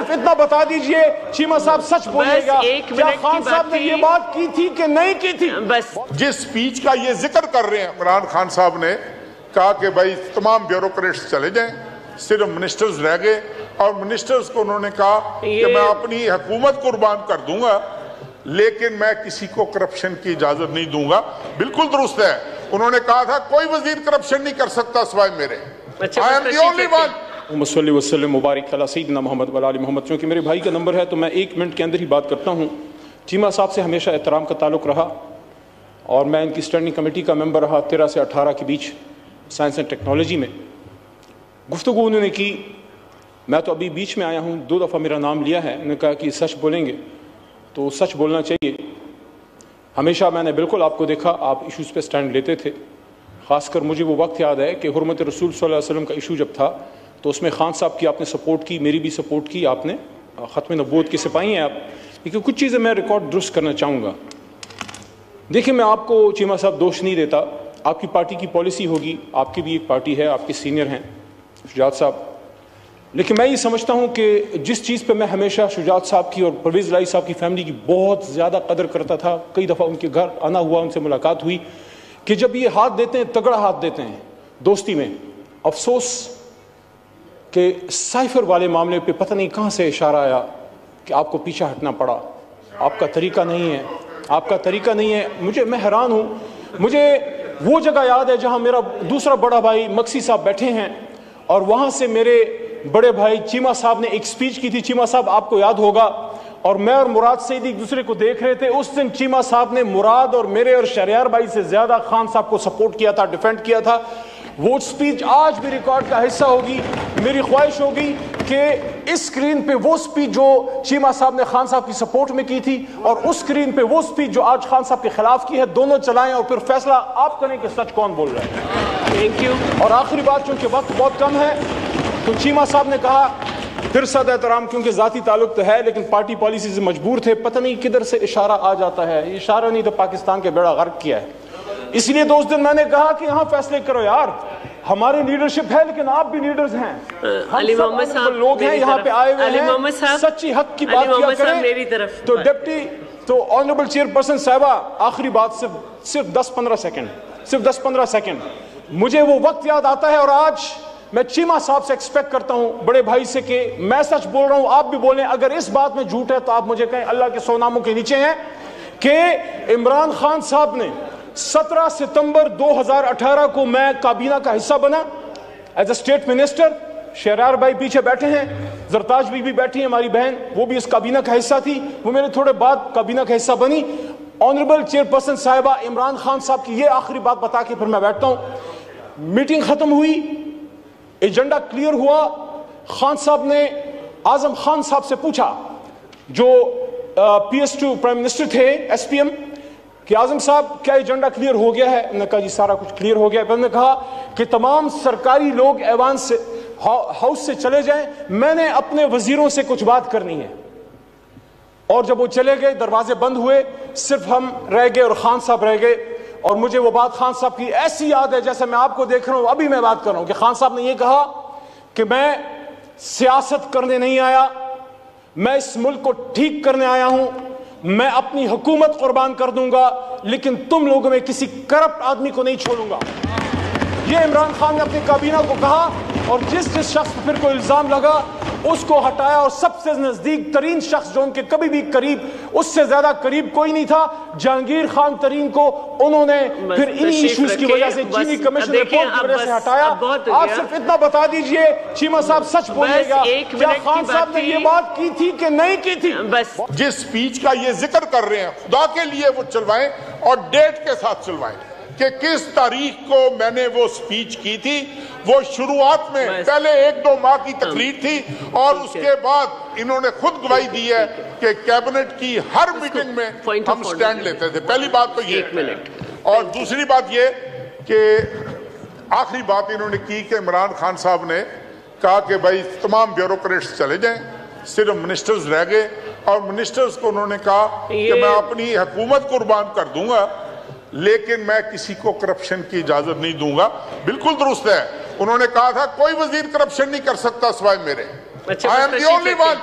صرف اتنا بتا دیجئے چیمہ صاحب سچ بولے گا کیا خان صاحب نے یہ بات کی تھی کہ نہیں کی تھی؟ جس سپیچ کا یہ ذکر کر رہے ہیں عمران خان صاحب نے کہا کہ بھائی تمام بیوروکریٹس چلے جائیں، صرف منسٹرز رہ گئے، اور منسٹرز کو انہوں نے کہا کہ میں اپنی حکومت قربان کر دوں گا لیکن میں کسی کو کرپشن کی اجازت نہیں دوں گا۔ بالکل درست ہے، انہوں نے کہا تھا کوئی وزیر کرپشن نہیں کر سکتا سوائے میرے، I am the only one۔ اللہم صلی وسلم مبارک علی سیدنا محمد وعلی آل محمد۔ چونکہ میرے بھائی کا نمبر ہے تو میں 1 منٹ کے اندر ہی بات کرتا ہوں۔ چیمہ صاحب سے ہمیشہ احترام کا تعلق رہا اور میں ان کی اسٹینڈنگ کمیٹی کا ممبر رہا 13 سے 18 کے بیچ سائنس اینڈ ٹیکنالوجی میں۔ گفتگو انہوں نے کی، میں تو ابھی بیچ میں آیا ہوں، 2 دفعہ میرا نام لیا ہے، انہوں نے کہا کہ سچ بولیں گے تو سچ بولنا چاہیے۔ ہمیشہ میں نے بالکل آپ کو دیکھا آپ ایشوز پہ سٹینڈ لیتے تھے، خاص کر مجھے وہ وقت یاد ہے کہ حرمت رسول صلی اللہ علیہ وسلم کا ایشو جب تھا تو اس میں خان صاحب کی آپ نے سپورٹ کی، میری بھی سپورٹ کی، آپ نے ختم نبوت کے سپاہی ہیں آپ، لیکن کچھ چیزیں میں ریکارڈ درست کرنا چاہوں گا۔ دیکھیں میں آپ کو چیمہ صاحب دوش نہیں دیتا، آپ کی پارٹی کی پالیسی ہوگی، آپ کی بھی ایک پارٹی ہے، آپ کے سینئر ہیں شجاعت صاحب، لیکن میں یہ سمجھتا ہوں کہ جس چیز پہ میں ہمیشہ شجاعت صاحب کی اور پرویز الہی صاحب کی فیملی کی بہت زیادہ قدر کرتا تھا، کئی دفعہ ان کے گھر آنا ہوا، ان سے ملاقات ہوئی، کہ جب یہ ہاتھ دیتے ہیں تگڑا ہاتھ دیتے ہیں دوستی میں۔ افسوس کہ سائفر والے معاملے پہ پتہ نہیں کہاں سے اشارہ آیا کہ آپ کو پیچھے ہٹنا پڑا، آپ کا طریقہ نہیں ہے، آپ کا طریقہ نہیں ہے۔ میں حیران ہوں، مجھے وہ جگہ یاد ہے جہاں میرا دوسرا بڑا بھائی مکسی صاحب بیٹھے ہیں اور وہاں سے میرے بڑے بھائی چیمہ صاحب نے ایک سپیچ کی تھی، چیمہ صاحب آپ کو یاد ہوگا، اور میں اور مراد سعید ایک دوسرے کو دیکھ رہے تھے، اس دن چیمہ صاحب نے مراد اور میرے اور شہریار بھائی سے زیادہ خان صاحب کو سپورٹ کیا تھا، ڈیفینڈ کیا تھا۔ وہ سپیچ آج بھی ریکارڈ کا حصہ ہوگی۔ میری خواہش ہوگی کہ اس سکرین پہ وہ سپیچ جو چیمہ صاحب نے خان صاحب کی سپورٹ میں کی تھی اور اس سکرین پہ وہ سپیچ جو آج خان صاحب کے خلاف کی ہے، دونوں چلائیں اور پھر فیصلہ آپ کریں کہ سچ کون بول رہا ہے۔ Thank you. اور آخری بات، چونکہ وقت بہت کم ہے، تو چیمہ صاحب نے کہا، پھر صد احترام کیونکہ ذاتی تعلق تو ہے لیکن پارٹی پالیسی سے مجبور تھے، پتہ نہیں کدھر سے اشارہ آ جاتا ہے، یہ اشارہ نہیں تو پاکستان کے بیڑا غرق کیا ہے۔ اس لیے تو اس دن میں نے کہا کہ یہاں فیصلے کرو یار، ہماری لیڈرشپ ہے لیکن آپ بھی لیڈرز ہیں، علی محمد صاحب لوگ ہیں یہاں پہ آئے ہوئے ہیں، سچی حق کی بات کیا کریں۔ تو ڈپٹی تو آنریبل چیئر پرسن صاحبہ، آخری بات صرف 10-15 سیکنڈ، مجھے وہ وقت یاد آتا ہے اور آج میں چیمہ صاحب سے ایکسپیکٹ کرتا ہوں بڑے بھائی سے کہ میں سچ بول رہا ہوں، آپ بھی بولیں، اگر اس بات میں جھوٹ ہے تو آپ مجھے کہیں، اللہ کے 100 ناموں کے نیچے ہیں، کہ عمران خان صاحب نے 17 ستمبر 2018 کو میں کابینہ کا حصہ بنا as a state minister, Shahryar بھائی پیچھے بیٹھے ہیں، زرتاج بھی بیٹھی ہیں ہماری بہن، وہ بھی اس کابینہ کا حصہ تھی، وہ میرے تھوڑے بعد کابینہ کا حصہ بنی۔ آنریبل چیئر پرسن صاحبہ، عمران خان صاحب کی یہ آخری بات بتا کے پھر میں بیٹھتا ہوں۔ میٹنگ ختم ہوئی، ایجنڈا کلیئر ہوا، خان صاحب نے اعظم خان صاحب سے پوچھا جو PS2 پرائم منسٹر تھے، SPM، کہ اعظم صاحب کیا ایجنڈا کلیئر ہو گیا ہے؟ انہوں نے کہا جی سارا کچھ کلیئر ہو گیا ہے۔ انہوں نے کہا کہ تمام سرکاری لوگ ایوان سے ہاؤس سے چلے جائیں، میں نے اپنے وزیروں سے کچھ بات کرنی ہے۔ اور جب وہ چلے گئے، دروازے بند ہوئے، صرف ہم رہ گئے اور خان صاحب رہ گئے، اور مجھے وہ بات خان صاحب کی ایسی یاد ہے جیسے میں آپ کو دیکھ رہا ہوں، ابھی میں بات کر رہا ہوں، کہ خان صاحب نے یہ کہا کہ میں سیاست کرنے نہیں آیا، میں اس ملک کو ٹھیک کرنے آیا ہوں، میں اپنی حکومت قربان کر دوں گا لیکن تم لوگوں میں کسی کرپٹ آدمی کو نہیں چھوڑوں گا۔ یہ عمران خان نے اپنی کابینہ کو کہا، اور جس شخص پر پھر کوئی الزام لگا اس کو ہٹایا، اور سب سے نزدیک ترین شخص جو ان کے کبھی بھی قریب، اس سے زیادہ قریب کوئی نہیں تھا، جہانگیر خان ترین کو انہوں نے پھر انہی ایشوز کی وجہ سے چینی کمیشن رپورٹ کی وجہ سے ہٹایا۔ آپ صرف اتنا بتا دیجئے چیمہ صاحب سچ بولے گا کیا خان صاحب نے یہ بات کی تھی کہ نہیں کی تھی؟ جس سپیچ کا یہ ذکر کر رہے ہیں خدا کے لیے وہ چلوائیں اور ڈیٹ کے ساتھ چلوائیں کہ کس تاریخ کو میں نے وہ سپیچ کی تھی۔ وہ شروعات میں پہلے 1-2 ماہ کی تقریر تھی، اور اس کے بعد انہوں نے خود گواہی دی ہے کہ کیبنٹ کی ہر میٹنگ میں ہم سٹینڈ لیتے تھے۔ پہلی بات تو یہ، اور دوسری بات یہ کہ آخری بات انہوں نے کی کہ عمران خان صاحب نے کہا کہ بھائی تمام بیوروکریٹس چلے جائیں، صرف منسٹرز رہ گئے، اور منسٹرز کو انہوں نے کہا کہ میں اپنی حکومت قربان کر دوں گا لیکن میں کسی کو کرپشن کی اجازت نہیں دوں گا۔ بالکل درست ہے، انہوں نے کہا تھا کوئی وزیر کرپشن نہیں کر سکتا سوائے میرے، I am the only one۔